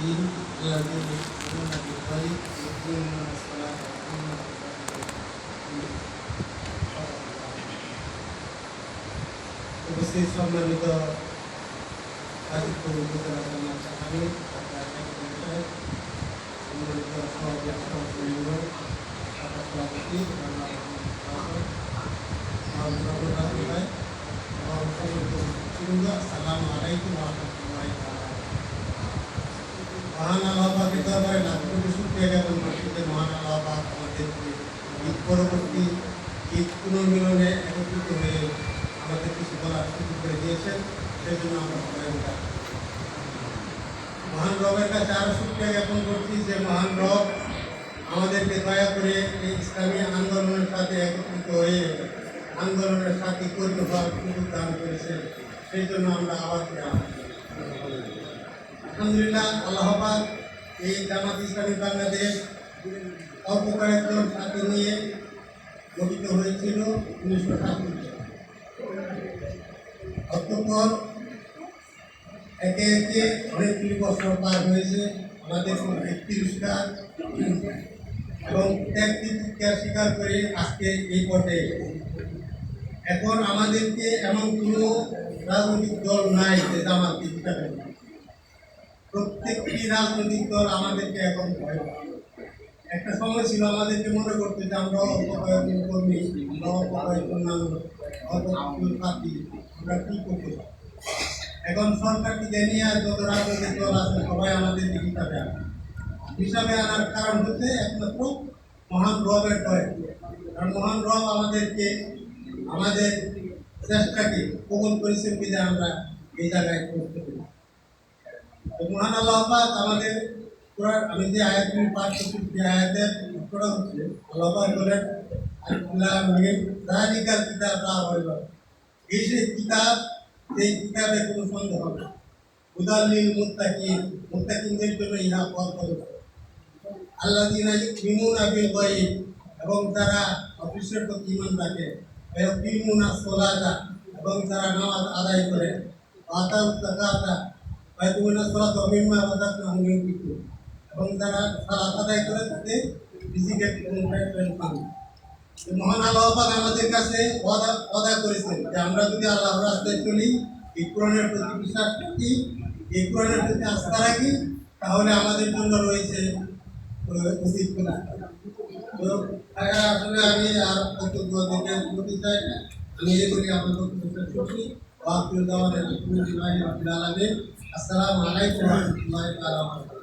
المتقين الذين يؤمنون بالغيب ويقيمون الصلاة ويؤتون উপস্থিত সম্মানিত সম্মানিত সভাপতি আসসালামু আলাইকুম ওয়া রাহমাতুল্লাহি ওয়া বারাকাতুহু। মহান আল্লাহ পাকের দরবারে লাখ কোটি শুকরিয়া জ্ঞাপন করছি যে মহান আল্লাহ পাক আমাদেরকে ঈদ পরবর্তী ঈদ পুনর্মিলনে একত্রিত হয়ে আমাদের কিছু বলার সুযোগ করে দিয়েছেন, সেই জন্য আমরা সবাই মহান রবের কাছে আরো শুকরিয়া জ্ঞাপন করছি যে মহান রব আমাদেরকে দয়া করে এই ইসলামী আন্দোলনের সাথে একত্রিত হয়ে আন্দোলনের সাথে পরিণত হওয়ার সুযোগ দান করেছেন, সেই জন্য আমরা আবার আলহামদুলিল্লাহ। আল্লাহ পাক এই জামাত ইসলামী বাংলাদেশ অল্প কয়েকজন সাথী নিয়ে গঠিত হয়েছিল 1960 অতঃপর একে একে অনেকগুলি বছর পার হয়েছে। আমাদের তিরস্কার এবং ত্যাগ তিতিক্ষা স্বীকার করে আজকে এই পর্যায়ে এখন আমাদেরকে এমন কোনো রাজনৈতিক দল নাই যে জামাতকে জিতাবে। প্রত্যেকটি রাজনৈতিক দল আমাদেরকে এখন ভয় পায়। একটা সময় ছিল আমাদেরকে মনে করতে যে আমরা অল্প কয়েকজন কর্মী, আমরা অল্প কয়েকজন মানুষ, অল্প কিছু প্রার্থী, আমরা কী করতে পারি। এখন সরকারকে জানিয়ে যত রাজনৈতিক দল আছে সবাই আমাদেরকে হিসাবে আনার কারণ হচ্ছে একমাত্র মহান রবের দয়। কারণ মহান রব আমাদেরকে আমাদের চেষ্টাকে কবুল করেছেন যে আমরা এই জায়গায় পৌঁছতে পারি। মহান আল্লাহ পাক আমাদের আমি যে আয়াতগুলি পাঠ করছি যে আয়াতের উত্তর হচ্ছে আল্লাহ পাক বলেন জালিকাল কিতাব লা রাইবা ফীহি, এই সেই কিতাব, সেই কিতাবে কোনো সন্দেহ হবে। হুদাল লিল মুত্তাকিন, মুত্তাকিনদের জন্য ইহা পথ প্রদর্শক। আল্লাযীনা ইউমিনুনা বিল গায়ব, এবং তারা অদৃশ্যের প্রতি ঈমান রাখে। ওয়া ইয়াকিমুনা সলাতা, এবং তারা নামাজ আদায় করে। ওয়া আতাউজ যাকাতা ওয়া ইয়াতুনা সলাতা ওয়া মিম্মা রাযাকনাহুম ইউনফিকুন, এবং তারা সালাত আদায় করে তাতে রিজিকের ব্যয় করে। মহান আল্লাহ পাক আমাদের কাছে ওয়াদা করেছেন যে আমরা যদি আল্লাহর রাস্তায় চলি, এই কোরআনের প্রতি বিশ্বাস রাখি, এই কোরআনের প্রতি আস্থা রাখি, তাহলে আমাদের জন্য রয়েছে উচিত গুনাহ। তো আসলে আমি আর বক্তব্য দিতে বলতে চাই না, আমি এগুলি আপনার বক্তব্য করছি। আসসালামু আলাইকুম ওয়া রাহমাতুল্লাহি ওয়া বারাকাতুহু।